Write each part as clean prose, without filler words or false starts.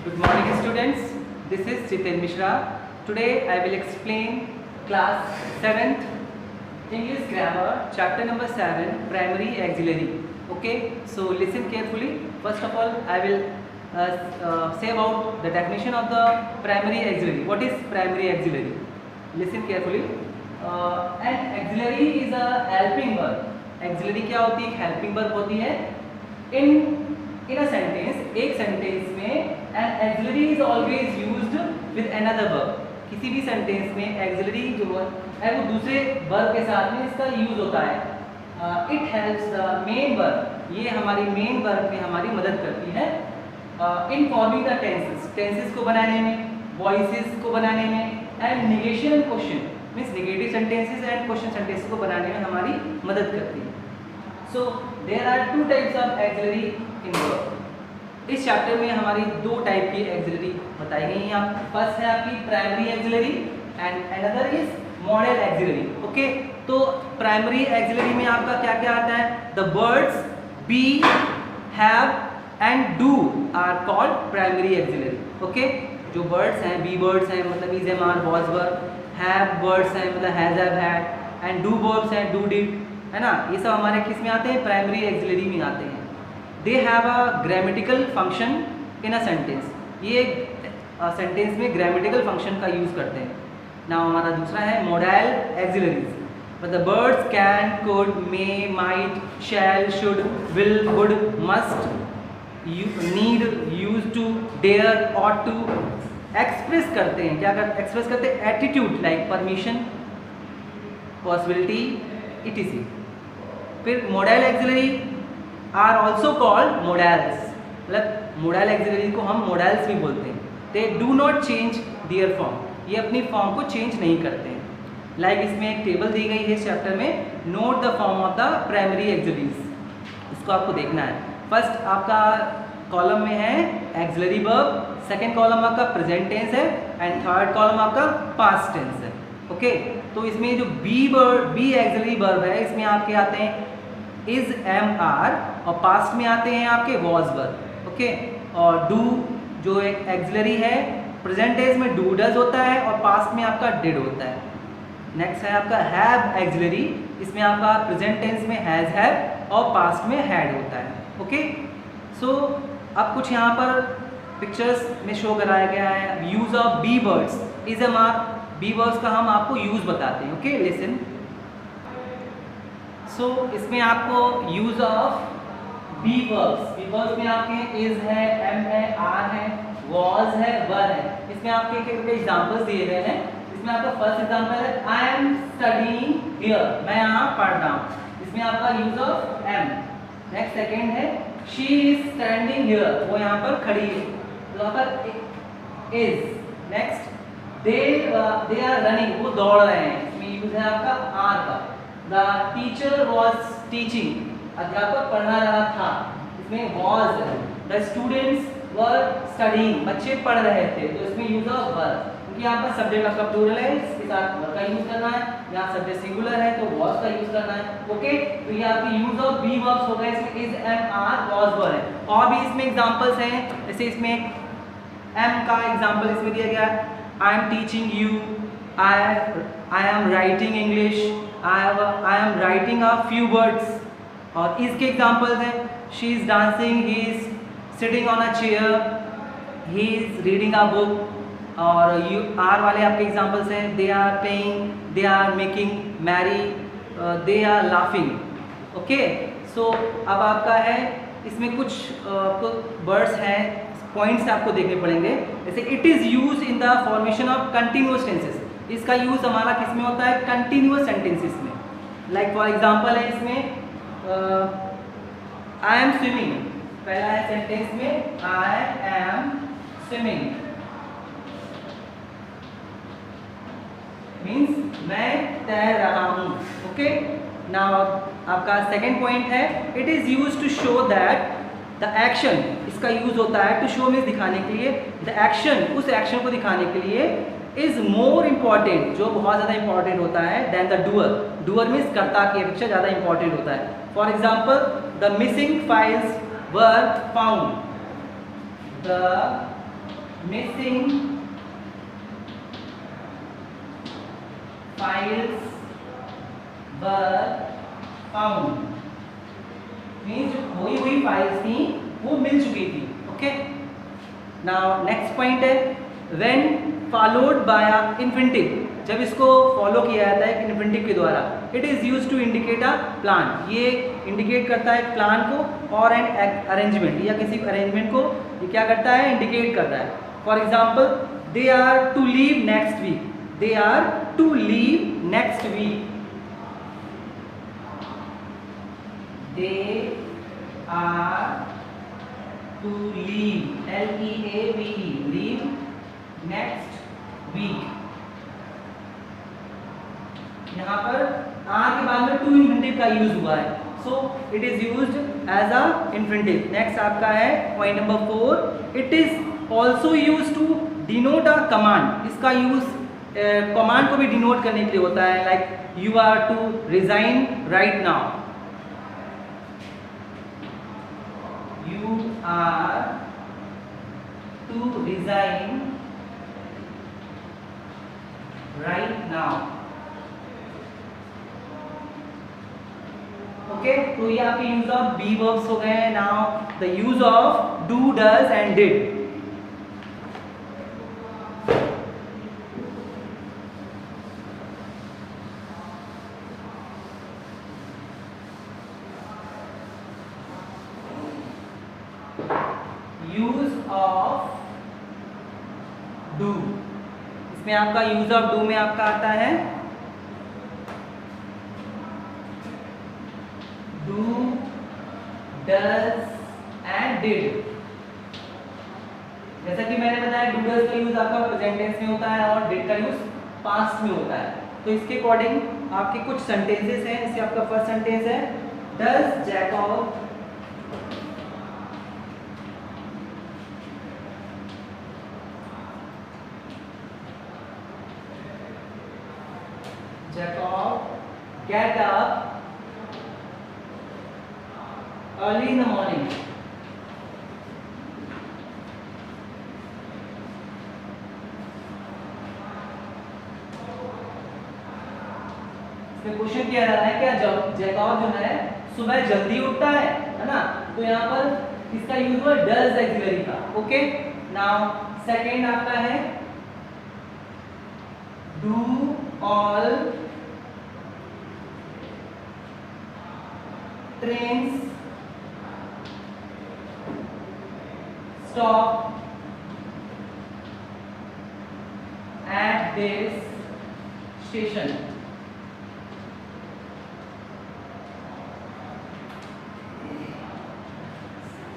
Good morning students, this is Jiten Mishra. Today I will explain class 7th English grammar chapter number 7 primary auxiliary. Okay, so listen carefully. First of all I will say about the definition of the primary auxiliary. What is primary auxiliary? Listen carefully. An auxiliary is a helping verb. Auxiliary क्या होती है? एक helping verb होती है. In a sentence, एक sentence में an auxiliary is always used with another verb. किसी भी सेंटेंस में auxiliary जो है वो दूसरे verb के साथ में इसका यूज होता है. It helps the main verb. ये हमारी main verb में हमारी मदद करती है in forming the tenses को बनाने में, voices को बनाने में, and negation and question means negative sentences and question sentences को बनाने में हमारी मदद करती है. So there are two types of auxiliary in verb. इस चैप्टर में हमारी दो टाइप की auxiliary बताई गई हैं. फर्स्ट है आपकी primary auxiliary and another is modal auxiliary. Okay, तो primary auxiliary में आपका क्या क्या आता है? The words be, have and do are called primary auxiliary. Okay, जो words हैं be words हैं मतलब is am are was were, have words हैं मतलब has have had, and do verbs हैं do did, है ना. ये सब हमारे किस में आते हैं? प्राइमरी एक्सिलरी में आते हैं. They have a grammatical function in a sentence. ये सेंटेंस में ग्रामेटिकल फंक्शन का यूज करते हैं. नाउ हमारा दूसरा है मोडाइल एक्सिलरीज. मतलब words can, could, may, might, shall, should, will, would, must, need, use to, dare, ought to express करते हैं. क्या करते एक्सप्रेस करते हैं? Attitude like permission, possibility, etc. फिर modal auxiliary are also called modals. मतलब modal auxiliary को हम मोडाइल्स भी बोलते हैं. They do not change their form. ये अपनी फॉर्म को चेंज नहीं करते हैं. लाइक इसमें एक टेबल दी गई है इस चैप्टर में. Note the form of the primary auxiliaries. इसको आपको देखना है. फर्स्ट आपका कॉलम में है एक्सिलरी वर्ब, सेकेंड कॉलम आपका प्रेजेंट टेंस है एंड थर्ड कॉलम आपका पास्ट टेंस है. ओके, तो इसमें जो बी एक्सिलरी वर्ब है इसमें आपके आते हैं इज, एम, आर और पास्ट में आते हैं आपके वॉज वर्ब. ओके, और डू जो एक एक्सिलरी है प्रेजेंट टेंस में डू डज होता है और पास्ट में आपका डिड होता है. नेक्स्ट है आपका हैव एक्सिलरी. इसमें आपका प्रेजेंट टेंस में हैज हैव और पास्ट में हैड होता है. ओके, सो अब कुछ यहाँ पर पिक्चर्स में शो कराया गया है use of be words. Is, am, are be verbs का हम आपको यूज बताते हैं. Okay, listen. सो इसमें आपको यूज ऑफ बी वर्ब्स में आपके इज है, एम है, आर है, वॉज है, वर है. इसमें आपके एग्जांपल्स दिए गए हैं. इसमें आपका फर्स्ट एग्जांपल है आई एम स्टडीइंग हियर. मैं यहाँ पढ़ रहा हूँ. इसमें आपका use of am. Next second है शी इज स्टैंडिंग हियर. वो यहाँ पर खड़ी है तो यहाँ पर is. Next they are running. वो दौड़ रहे हैं. इसमें यूज है आपका आर का. The teacher was teaching. अध्यापक पढ़ा रहा था. इसमें was है. The students were studying. बच्चे पढ़ रहे थे तो इसमें यूज ऑफ were. क्योंकि यहाँ पर सब्जेक्ट आपका प्लूरल है इसके साथ were का यूज करना है. यहाँ सब्जेक्ट सिंगुलर है तो was का यूज करना है. ओके, तो ये आपके यूज ऑफ बी वर्ब्स हो गए. इसमें is, am, are, was, were है. और भी इसमें एग्जांपल्स हैं. जैसे इसमें am का एग्जांपल इसमें दिया गया है. I am teaching you. I am writing English. I am writing a few words. और इसके एग्जांपल्स हैं she is dancing, he is sitting on a chair, he is reading a book. और are वाले आपके एग्जांपल्स हैं they are playing, they are making merry, they are laughing. Okay, so अब आपका है इसमें कुछ वर्ड्स हैं, पॉइंट्स आपको देखने पड़ेंगे. जैसे it is use in the formation of continuous tenses. इसका यूज हमारा किस में होता है? कंटिन्यूअस सेंटेंसेस में. लाइक फॉर एग्जांपल है इसमें आई एम स्विमिंग. पहला है सेंटेंस में आई एम स्विमिंग मीन्स मैं तैर रहा हूँ. ओके, नाउ आपका सेकेंड पॉइंट है it is use to show that the action. इसका यूज होता है टू शो मीन्स दिखाने के लिए. द एक्शन उस एक्शन को दिखाने के लिए इज मोर इम्पॉर्टेंट जो बहुत ज़्यादा इंपॉर्टेंट होता है than the doer. Doer means कर्ता की अपेक्षा ज़्यादा इंपॉर्टेंट होता है. For example the missing files were found. The missing files were found, means जो खोई हुई फाइल्स थी वो मिल चुकी थी। ओके, नाउ नेक्स्ट पॉइंट है व्हेन फॉलोड बाय इंफिनिटिव, जब इसको फॉलो किया जाता है एक इंफिनिटिव के द्वारा, it is used to indicate a plan, ये इंडिकेट करता है प्लान को और एन अरेंजमेंट या किसी अरेंजमेंट को ये क्या करता है, इंडिकेट कर रहा है। For example, they are to leave next week, they are to leave next week, they are to leave, L-E-A-V-E, leave next week। यहाँ पर आर के बाद में टू इंफिनिटिव का यूज हुआ है, so it is used as a infinitive. Next आपका है point number 4, it is also use to denote a command, इसका यूज कमांड को भी डिनोट करने के लिए होता है, like you are to resign right now, you are to resign right now। Okay, तो ये आपके यूज ऑफ बी वर्ब्स हो गए हैं। Now the use of do, does and did. Use of do, इसमें आपका यूज ऑफ डू में आपका आता है डू, डज एंड डिड। जैसा कि मैंने बताया डू डज का यूज आपका प्रेजेंट टेंस में होता है और डिड का यूज पास्ट में होता है। तो इसके अकॉर्डिंग आपके कुछ सेंटेंसेस हैं। इससे आपका फर्स्ट सेंटेंस है, does Jacob get up early in the morning। इसमें क्वेश्चन किया जा रहा है क्या जैकब जो है सुबह जल्दी उठता है ना, तो यहाँ पर इसका यूज हुआ डज एक्सिलरी का। ओके, नाउ सेकेंड आपका है do all trains stop at this station।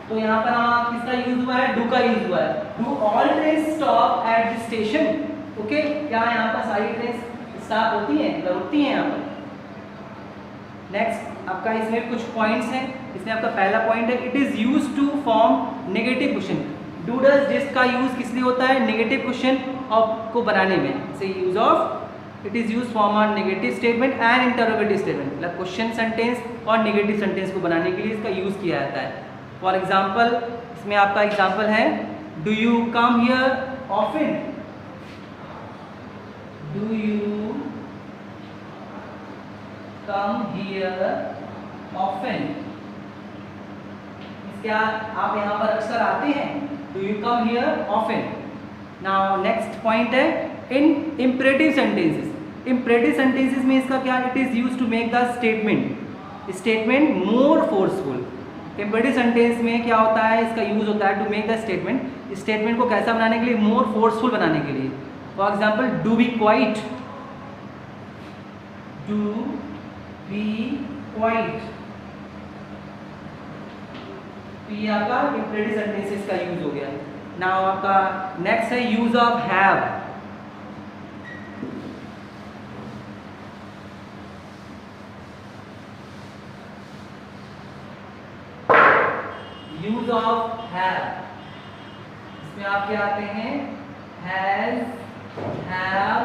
तो यहाँ पर किसका यूज हुआ है, डू का यूज हुआ है। Do all train stop at this station. Okay, क्या यहाँ पर सारी ट्रेन स्टॉप होती हैं, रुकती हैं यहाँ पर। नेक्स्ट आपका इसमें कुछ पॉइंट्स हैं। इसमें आपका पहला पॉइंट है, it is use to form negative question. Do does did का यूज किस लिए होता है, नेगेटिव क्वेश्चन को बनाने में। से use of it is use form a negative statement and interrogative statement, मतलब क्वेश्चन सेंटेंस और नेगेटिव सेंटेंस को बनाने के लिए इसका यूज किया जाता है। फॉर एग्जाम्पल, इसमें आपका एग्जाम्पल है, do you come here often, do you come here often, क्या आप यहाँ पर अक्सर आते हैं, do you come here often। now next point है in imperative sentences। imperative sentences में इसका क्या, it is used to make the statement more forceful। imperative sentence में क्या होता है, इसका यूज होता है to make the statement को कैसा बनाने के लिए, more forceful बनाने के लिए। for example, do be quiet, do be quiet, तो ये आपका imperative sentences का यूज हो गया। नाउ आपका नेक्स्ट है use of have. Use of have, इसमें आपके आते हैं has, have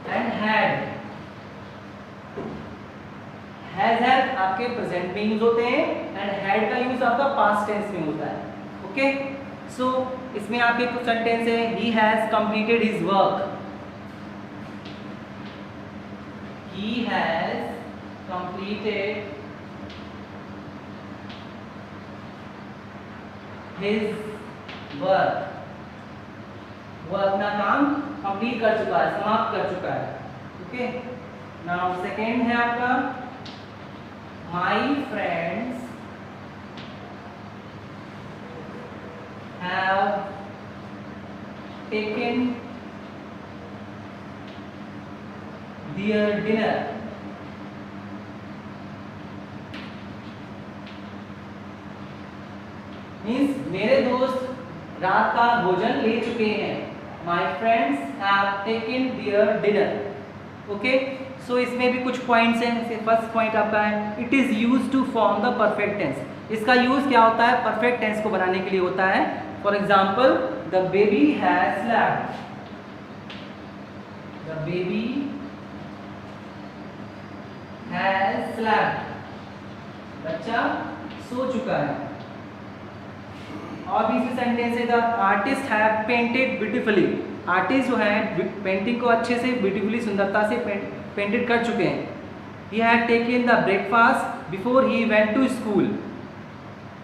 and had. Has have आपके प्रेजेंट में यूज होते हैं एंड हैड का यूज आपका पास्ट टेंस में होता है। ओके, सो इसमें आपके कुछ सेंटेंस है, he has completed his work, he has completed his work, वो अपना काम कंप्लीट कर चुका है, समाप्त कर चुका है। ओके, नाउ सेकेंड है आपका my friends have taken their dinner, means मेरे दोस्त रात का भोजन ले चुके हैं। My friends have taken their dinner। Okay, so इसमें भी कुछ पॉइंट्स हैं। जैसे फर्स्ट पॉइंट आपका है it is use to form the perfect tense. इसका यूज क्या होता है? परफेक्ट टेंस को बनाने के लिए होता है। For example the baby has slept, the baby has slept, बच्चा सो चुका है। और भी इसी सेंटेंस है the artist have painted beautifully, artist जो है पेंटिंग को अच्छे से ब्यूटीफुली सुंदरता से पेंटेड कर चुके हैं। He had taken the breakfast before he went to school,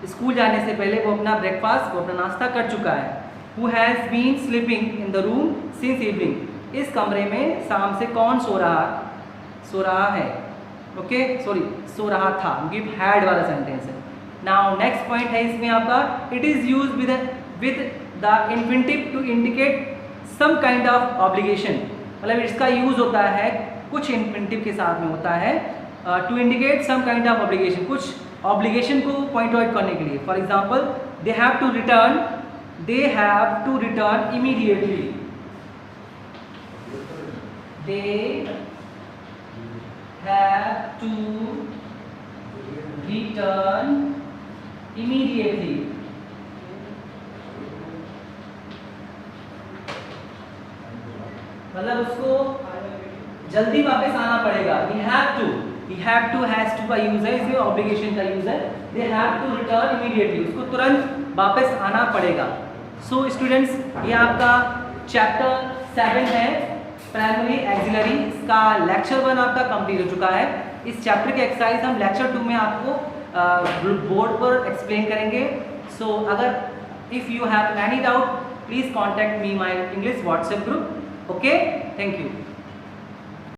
school जाने से पहले वो अपना ब्रेकफास्ट, वो अपना नाश्ता कर चुका है। Who has been sleeping in the room since evening, इस कमरे में शाम से कौन सो रहा है। ओके, सॉरी सो रहा था, गिव हैड वाला सेंटेंस है। नाउ नेक्स्ट पॉइंट है इसमें आपका it is use with the infinitive to indicate some kind of obligation, मतलब इसका यूज होता है कुछ इन्फिनिटिव के साथ में होता है to indicate some kind of obligation, कुछ ऑब्लिगेशन को पॉइंट आउट करने के लिए। For example they have to return immediately, they have to return immediately, मतलब उसको जल्दी वापस आना पड़ेगा। he have to has to का यूज है, इसमें ऑब्लिगेशन का यूज है। they have to return immediately, उसको तुरंत वापस आना पड़ेगा। सो स्टूडेंट्स, ये आपका चैप्टर 7 है प्राइमरी एक्सिलरी, इसका लेक्चर 1 आपका कंप्लीट हो चुका है। इस चैप्टर के एक्सरसाइज हम लेक्चर 2 में आपको बोर्ड पर एक्सप्लेन करेंगे। सो अगर if you have any doubt please contact me my English WhatsApp group. Okay, thank you.